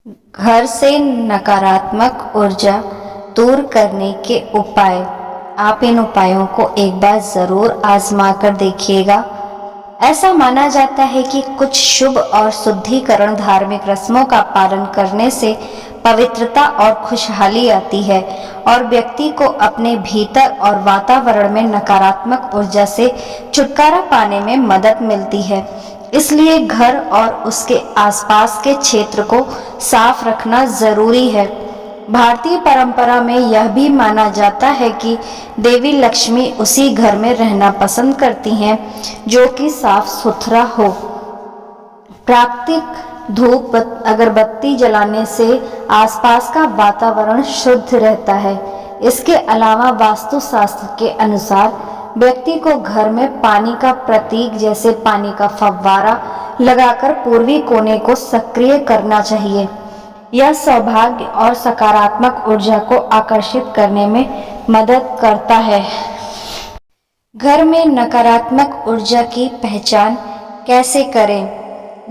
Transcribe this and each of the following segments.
घर से नकारात्मक ऊर्जा दूर करने के उपाय। आप इन उपायों को एक बार जरूर आजमा कर देखिएगा। ऐसा माना जाता है कि कुछ शुभ और शुद्धिकरण धार्मिक रस्मों का पालन करने से पवित्रता और खुशहाली आती है और व्यक्ति को अपने भीतर और वातावरण में नकारात्मक ऊर्जा से छुटकारा पाने में मदद मिलती है। इसलिए घर और उसके आसपास के क्षेत्र को साफ रखना जरूरी है। भारतीय परंपरा में यह भी माना जाता है कि देवी लक्ष्मी उसी घर में रहना पसंद करती हैं जो कि साफ सुथरा हो। प्राकृतिक धूप अगरबत्ती जलाने से आसपास का वातावरण शुद्ध रहता है। इसके अलावा वास्तुशास्त्र के अनुसार व्यक्ति को घर में पानी का प्रतीक जैसे पानी का फव्वारा लगाकर पूर्वी कोने को सक्रिय करना चाहिए। यह सौभाग्य और सकारात्मक ऊर्जा को आकर्षित करने में मदद करता है। घर में नकारात्मक ऊर्जा की पहचान कैसे करें?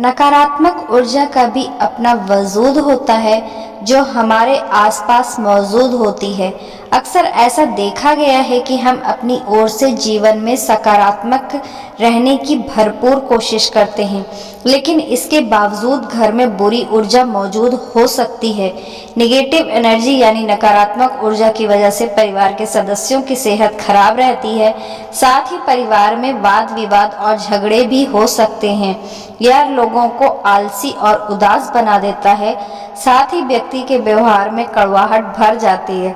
नकारात्मक ऊर्जा का भी अपना वजूद होता है जो हमारे आसपास मौजूद होती है। अक्सर ऐसा देखा गया है कि हम अपनी ओर से जीवन में सकारात्मक रहने की भरपूर कोशिश करते हैं, लेकिन इसके बावजूद घर में बुरी ऊर्जा मौजूद हो सकती है। नेगेटिव एनर्जी यानी नकारात्मक ऊर्जा की वजह से परिवार के सदस्यों की सेहत खराब रहती है। साथ ही परिवार में वाद विवाद और झगड़े भी हो सकते हैं। यह लोगों को आलसी और उदास बना देता है। साथ ही व्यक्ति के व्यवहार में कड़वाहट भर जाती है।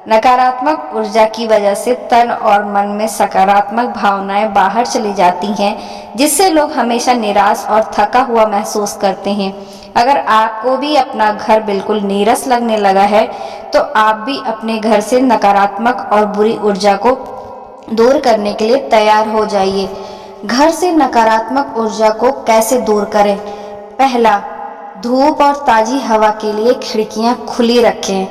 नकारात्मक ऊर्जा की वजह से तन और मन में सकारात्मक भावनाएं बाहर चली जाती हैं, जिससे लोग हमेशा निराश और थका हुआ महसूस करते हैं। अगर आपको भी अपना घर बिल्कुल नीरस लगने लगा है, तो आप भी अपने घर से नकारात्मक और बुरी ऊर्जा को दूर करने के लिए तैयार हो जाइए। घर से नकारात्मक ऊर्जा को कैसे दूर करें? पहला, धूप और ताजी हवा के लिए खिड़कियां खुली रखें।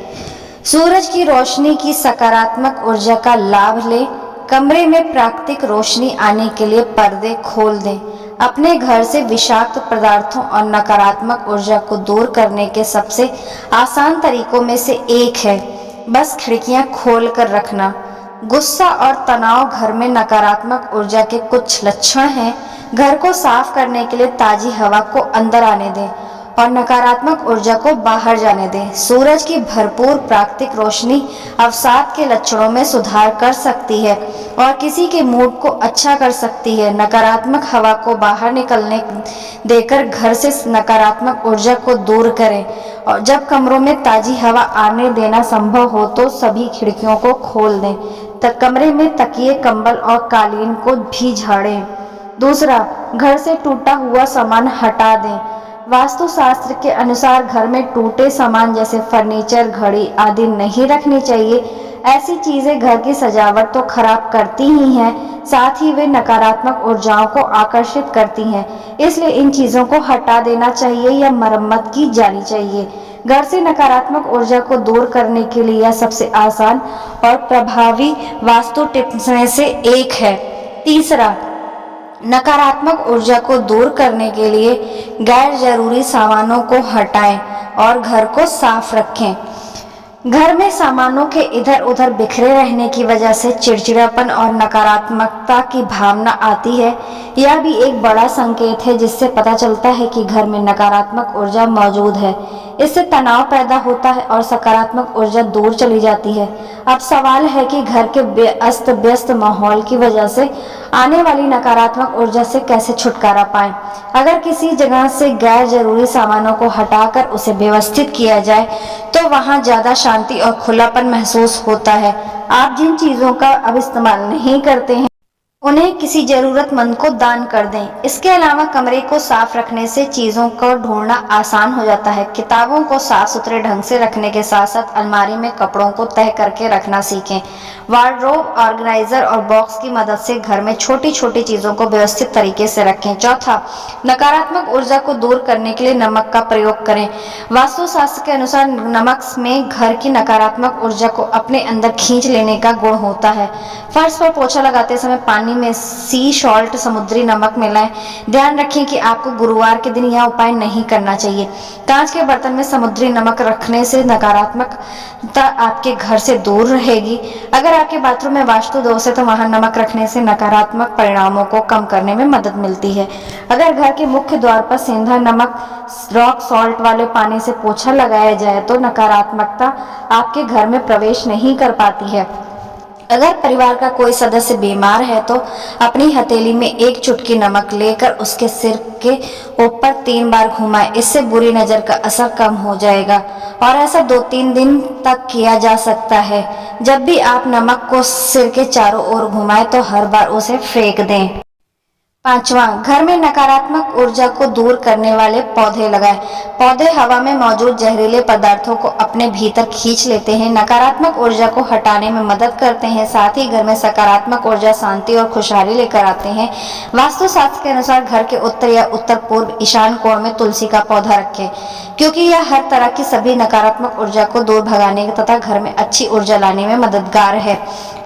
सूरज की रोशनी की सकारात्मक ऊर्जा का लाभ लें। कमरे में प्राकृतिक रोशनी आने के लिए पर्दे खोल दें। अपने घर से विषाक्त पदार्थों और नकारात्मक ऊर्जा को दूर करने के सबसे आसान तरीकों में से एक है बस खिड़कियां खोल कर रखना। गुस्सा और तनाव घर में नकारात्मक ऊर्जा के कुछ लक्षण हैं। घर को साफ करने के लिए ताजी हवा को अंदर आने दें और नकारात्मक ऊर्जा को बाहर जाने दें। सूरज की भरपूर प्राकृतिक रोशनी अवसाद के लक्षणों में सुधार कर सकती है और किसी के मूड को अच्छा कर सकती है। नकारात्मक हवा को बाहर निकलने देकर घर से नकारात्मक ऊर्जा को दूर करें और जब कमरों में ताजी हवा आने देना संभव हो तो सभी खिड़कियों को खोल दें। कमरे में तकिए, कंबल और कालीन को भी झाड़ें। दूसरा, घर से टूटा हुआ सामान हटा दें। वास्तुशास्त्र के अनुसार घर में टूटे सामान जैसे फर्नीचर, घड़ी आदि नहीं रखनी चाहिए। ऐसी चीजें घर की सजावट तो खराब करती ही हैं, साथ ही वे नकारात्मक ऊर्जाओं को आकर्षित करती हैं। इसलिए इन चीजों को हटा देना चाहिए या मरम्मत की जानी चाहिए। घर से नकारात्मक ऊर्जा को दूर करने के लिए यह सबसे आसान और प्रभावी वास्तु टिप्स में से एक है। तीसरा, नकारात्मक ऊर्जा को दूर करने के लिए गैर जरूरी सामानों को हटाएं और घर को साफ रखें। घर में सामानों के इधर उधर बिखरे रहने की वजह से चिड़चिड़ापन और नकारात्मकता की भावना आती है। यह भी एक बड़ा संकेत है जिससे पता चलता है कि घर में नकारात्मक ऊर्जा मौजूद है। इससे तनाव पैदा होता है और सकारात्मक ऊर्जा दूर चली जाती है। अब सवाल है कि घर के अस्त व्यस्त माहौल की वजह से आने वाली नकारात्मक ऊर्जा से कैसे छुटकारा पाएं। अगर किसी जगह से गैर जरूरी सामानों को हटाकर उसे व्यवस्थित किया जाए तो वहां ज्यादा शांति और खुलापन महसूस होता है। आप जिन चीजों का अब इस्तेमाल नहीं करते हैं उन्हें किसी जरूरतमंद को दान कर दें। इसके अलावा कमरे को साफ रखने से चीजों को ढूंढना आसान हो जाता है। किताबों को साफ सुथरे ढंग से रखने के साथ साथ अलमारी में कपड़ों को तह करके रखना सीखें। वार्डरोब, ऑर्गेनाइजर और बॉक्स की मदद से घर में छोटी छोटी चीजों को व्यवस्थित तरीके से रखें। चौथा, नकारात्मक ऊर्जा को दूर करने के लिए नमक का प्रयोग करें। वास्तुशास्त्र के अनुसार नमक में घर की नकारात्मक ऊर्जा को अपने अंदर खींच लेने का गुण होता है। फर्श पर पोछा लगाते समय पानी पानी में सी सॉल्ट समुद्री नमक मिलाएं। ध्यान रखें कि आपको गुरुवार के दिन यह उपाय नहीं करना चाहिए। कांच के बर्तन में समुद्री नमक रखने से नकारात्मकता आपके घर से दूर रहेगी। अगर आपके बाथरूम में वास्तु दोष है तो वहां नमक रखने से नकारात्मक परिणामों को कम करने में मदद मिलती है। अगर घर के मुख्य द्वार पर सेंधा नमक रॉक सॉल्ट वाले पानी से पोछा लगाया जाए तो नकारात्मकता आपके घर में प्रवेश नहीं कर पाती है। अगर परिवार का कोई सदस्य बीमार है तो अपनी हथेली में एक चुटकी नमक लेकर उसके सिर के ऊपर 3 बार घुमाएं। इससे बुरी नजर का असर कम हो जाएगा और ऐसा 2-3 दिन तक किया जा सकता है। जब भी आप नमक को सिर के चारों ओर घुमाएं तो हर बार उसे फेंक दें। 5वां, घर में नकारात्मक ऊर्जा को दूर करने वाले पौधे लगाएं। पौधे हवा में मौजूद जहरीले पदार्थों को अपने भीतर खींच लेते हैं, नकारात्मक ऊर्जा को हटाने में मदद करते हैं, साथ ही घर में सकारात्मक ऊर्जा, शांति और खुशहाली लेकर आते हैं। वास्तुशास्त्र के अनुसार घर के उत्तर या उत्तर पूर्व ईशान कोण में तुलसी का पौधा रखें, क्योंकि यह हर तरह की सभी नकारात्मक ऊर्जा को दूर भगाने तथा घर में अच्छी ऊर्जा लाने में मददगार है।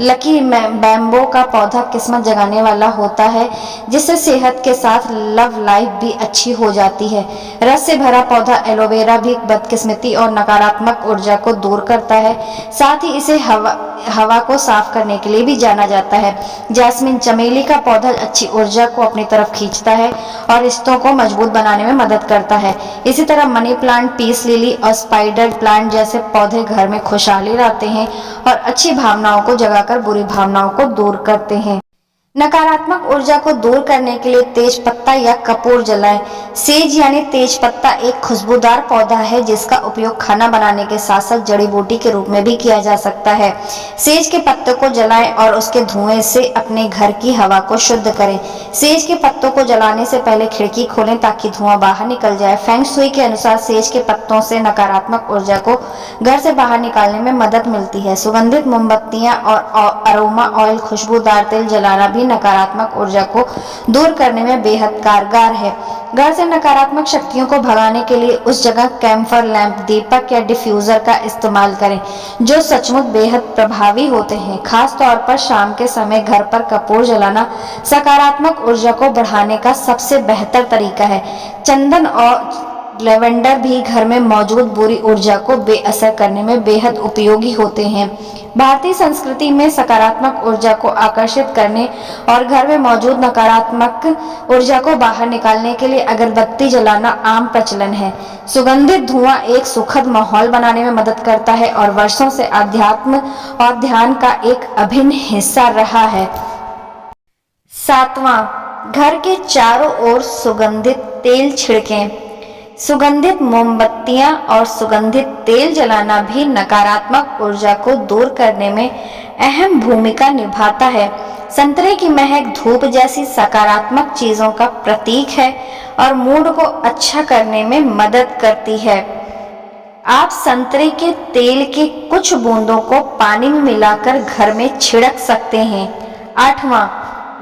लकी बैम्बो का पौधा किस्मत जगाने वाला होता है, जिससे सेहत के साथ लव लाइफ भी अच्छी हो जाती है। रस से भरा पौधा एलोवेरा भी बदकिस्मती और नकारात्मक ऊर्जा को दूर करता है, साथ ही इसे हवा को साफ करने के लिए भी जाना जाता है। जैस्मिन चमेली का पौधा अच्छी ऊर्जा को अपनी तरफ खींचता है और रिश्तों को मजबूत बनाने में मदद करता है। इसी तरह मनी प्लांट, पीस लिली और स्पाइडर प्लांट जैसे पौधे घर में खुशहाली लाते हैं और अच्छी भावनाओं को जगाकर बुरी भावनाओं को दूर करते हैं। नकारात्मक ऊर्जा को दूर करने के लिए तेज पत्ता या कपूर जलाएं। सेज यानी तेज पत्ता एक खुशबूदार पौधा है जिसका उपयोग खाना बनाने के साथ साथ जड़ी बूटी के रूप में भी किया जा सकता है। सेज के पत्तों को जलाएं और उसके धुएं से अपने घर की हवा को शुद्ध करें। सेज के पत्तों को जलाने से पहले खिड़की खोलें ताकि धुआं बाहर निकल जाए। फेंग शुई के अनुसार सेज के पत्तों से नकारात्मक ऊर्जा को घर से बाहर निकालने में मदद मिलती है। सुगंधित मोमबत्तियां और अरोमा ऑयल, खुशबूदार तेल जलाना भी नकारात्मक ऊर्जा को दूर करने में बेहद कारगर है। घर से नकारात्मक शक्तियों को भगाने के लिए उस जगह कैम्फर लैंप, दीपक या डिफ्यूजर का इस्तेमाल करें, जो सचमुच बेहद प्रभावी होते हैं। खास तौर पर शाम के समय घर पर कपूर जलाना सकारात्मक ऊर्जा को बढ़ाने का सबसे बेहतर तरीका है। चंदन और लेवेंडर भी घर में मौजूद बुरी ऊर्जा को बेअसर करने में बेहद उपयोगी होते हैं। भारतीय संस्कृति में सकारात्मक ऊर्जा को आकर्षित करने और घर में मौजूद नकारात्मक ऊर्जा को बाहर निकालने के लिए अगरबत्ती जलाना आम प्रचलन है। सुगंधित धुआं एक सुखद माहौल बनाने में मदद करता है और वर्षों से अध्यात्म और ध्यान का एक अभिन्न हिस्सा रहा है। 7वां, घर के चारों ओर सुगंधित तेल छिड़कें। सुगंधित मोमबत्तियां और सुगंधित तेल जलाना भी नकारात्मक ऊर्जा को दूर करने में अहम भूमिका निभाता है। संतरे की महक धूप जैसी सकारात्मक चीजों का प्रतीक है और मूड को अच्छा करने में मदद करती है। आप संतरे के तेल के कुछ बूंदों को पानी में मिलाकर घर में छिड़क सकते हैं। 8वां,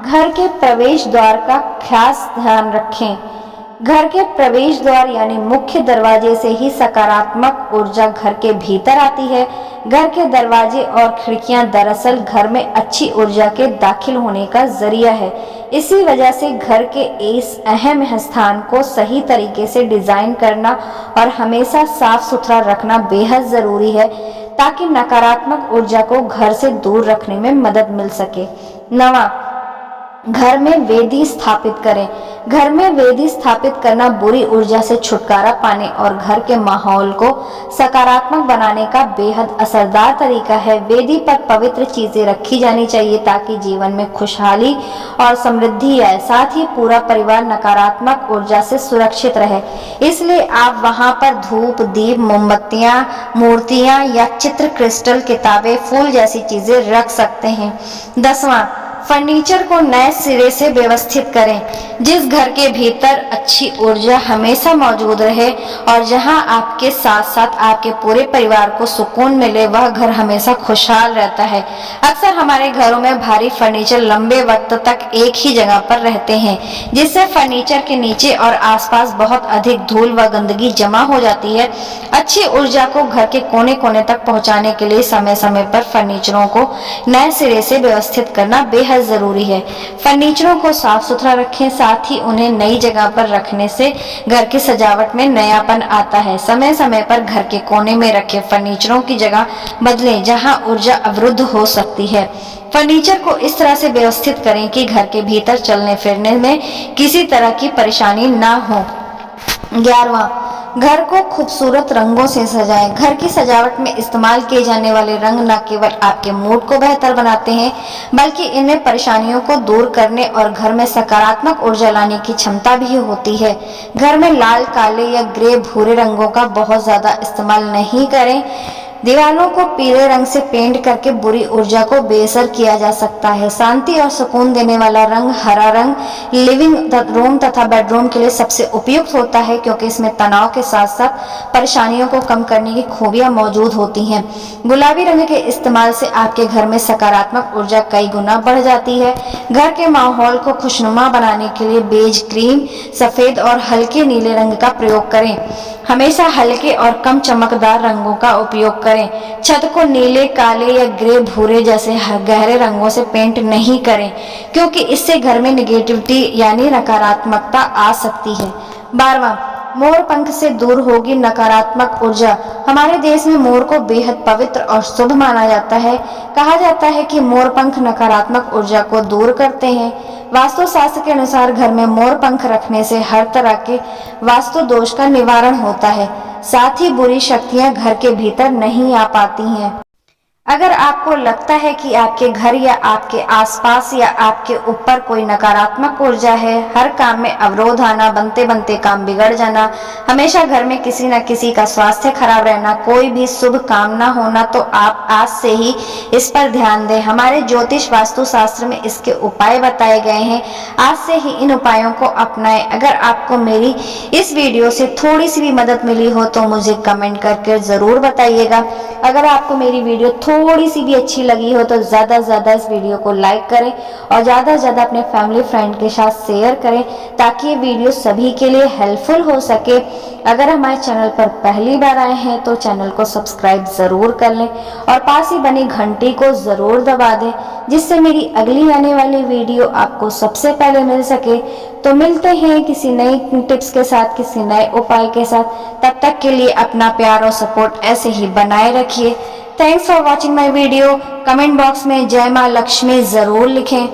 घर के प्रवेश द्वार का खास ध्यान रखें। घर के प्रवेश द्वार यानी मुख्य दरवाजे से ही सकारात्मक ऊर्जा घर के भीतर आती है। घर के दरवाजे और खिड़कियां दरअसल घर में अच्छी ऊर्जा के दाखिल होने का जरिया है। इसी वजह से घर के इस अहम स्थान को सही तरीके से डिजाइन करना और हमेशा साफ सुथरा रखना बेहद जरूरी है, ताकि नकारात्मक ऊर्जा को घर से दूर रखने में मदद मिल सके। 9वां, घर में वेदी स्थापित करें। घर में वेदी स्थापित करना बुरी ऊर्जा से छुटकारा पाने और घर के माहौल को सकारात्मक बनाने का बेहद असरदार तरीका है। वेदी पर पवित्र चीजें रखी जानी चाहिए ताकि जीवन में खुशहाली और समृद्धि आए, साथ ही पूरा परिवार नकारात्मक ऊर्जा से सुरक्षित रहे। इसलिए आप वहां पर धूप, दीप, मोमबत्तियां, मूर्तियां या चित्र, क्रिस्टल, किताबें, फूल जैसी चीजें रख सकते हैं। 10वां, फर्नीचर को नए सिरे से व्यवस्थित करें। जिस घर के भीतर अच्छी ऊर्जा हमेशा मौजूद रहे और जहां आपके साथ साथ आपके पूरे परिवार को सुकून मिले, वह घर हमेशा खुशहाल रहता है। अक्सर हमारे घरों में भारी फर्नीचर लंबे वक्त तक एक ही जगह पर रहते हैं, जिससे फर्नीचर के नीचे और आसपास बहुत अधिक धूल व गंदगी जमा हो जाती है। अच्छी ऊर्जा को घर के कोने कोने तक पहुंचाने के लिए समय समय पर फर्नीचरों को नए सिरे से व्यवस्थित करना बेहद बेहद ज़रूरी है। फर्नीचरों को साफ सुथरा रखें, साथ ही उन्हें नई जगह पर रखने से घर की सजावट में नयापन आता है। समय समय पर घर के कोने में रखे फर्नीचरों की जगह बदलें जहां ऊर्जा अवरुद्ध हो सकती है। फर्नीचर को इस तरह से व्यवस्थित करें कि घर के भीतर चलने फिरने में किसी तरह की परेशानी ना हो। 11वां, घर को खूबसूरत रंगों से सजाएं। घर की सजावट में इस्तेमाल किए जाने वाले रंग न केवल आपके मूड को बेहतर बनाते हैं, बल्कि इनमें परेशानियों को दूर करने और घर में सकारात्मक ऊर्जा लाने की क्षमता भी होती है। घर में लाल, काले या ग्रे भूरे रंगों का बहुत ज्यादा इस्तेमाल नहीं करें। दीवारों को पीले रंग से पेंट करके बुरी ऊर्जा को बेअसर किया जा सकता है। शांति और सुकून देने वाला रंग हरा रंग लिविंग रूम तथा बेडरूम के लिए सबसे उपयुक्त होता है, क्योंकि इसमें तनाव के साथ साथ परेशानियों को कम करने की खूबियां मौजूद होती हैं। गुलाबी रंग के इस्तेमाल से आपके घर में सकारात्मक ऊर्जा कई गुना बढ़ जाती है। घर के माहौल को खुशनुमा बनाने के लिए बेज, क्रीम, सफेद और हल्के नीले रंग का प्रयोग करें। हमेशा हल्के और कम चमकदार रंगों का उपयोग करें। छत को नीले, काले या ग्रे भूरे जैसे गहरे रंगों से पेंट नहीं करें, क्योंकि इससे घर में नेगेटिविटी यानी नकारात्मकता आ सकती है। 12वां, मोर पंख से दूर होगी नकारात्मक ऊर्जा। हमारे देश में मोर को बेहद पवित्र और शुभ माना जाता है। कहा जाता है कि मोर पंख नकारात्मक ऊर्जा को दूर करते हैं। वास्तुशास्त्र के अनुसार घर में मोर पंख रखने से हर तरह के वास्तु दोष का निवारण होता है, साथ ही बुरी शक्तियां घर के भीतर नहीं आ पाती हैं। अगर आपको लगता है कि आपके घर या आपके आसपास या आपके ऊपर कोई नकारात्मक ऊर्जा है, हर काम में अवरोध आना, बनते बनते काम बिगड़ जाना, हमेशा घर में किसी न किसी का स्वास्थ्य खराब रहना, कोई भी शुभ काम ना होना, तो आप आज से ही इस पर ध्यान दें। हमारे ज्योतिष वास्तु शास्त्र में इसके उपाय बताए गए हैं। आज से ही इन उपायों को अपनाएं। अगर आपको मेरी इस वीडियो से थोड़ी सी भी मदद मिली हो तो मुझे कमेंट करके जरूर बताइएगा। अगर आपको मेरी वीडियो थोड़ी सी भी अच्छी लगी हो तो ज़्यादा से ज़्यादा इस वीडियो को लाइक करें और ज़्यादा से ज़्यादा अपने फैमिली फ्रेंड के साथ शेयर करें, ताकि ये वीडियो सभी के लिए हेल्पफुल हो सके। अगर हमारे चैनल पर पहली बार आए हैं तो चैनल को सब्सक्राइब ज़रूर कर लें और पास ही बनी घंटी को ज़रूर दबा दें, जिससे मेरी अगली आने वाली वीडियो आपको सबसे पहले मिल सके। तो मिलते हैं किसी नई टिप्स के साथ, किसी नए उपाय के साथ। तब तक के लिए अपना प्यार और सपोर्ट ऐसे ही बनाए रखिए। Thanks for watching my video. Comment box में जय माँ लक्ष्मी ज़रूर लिखें।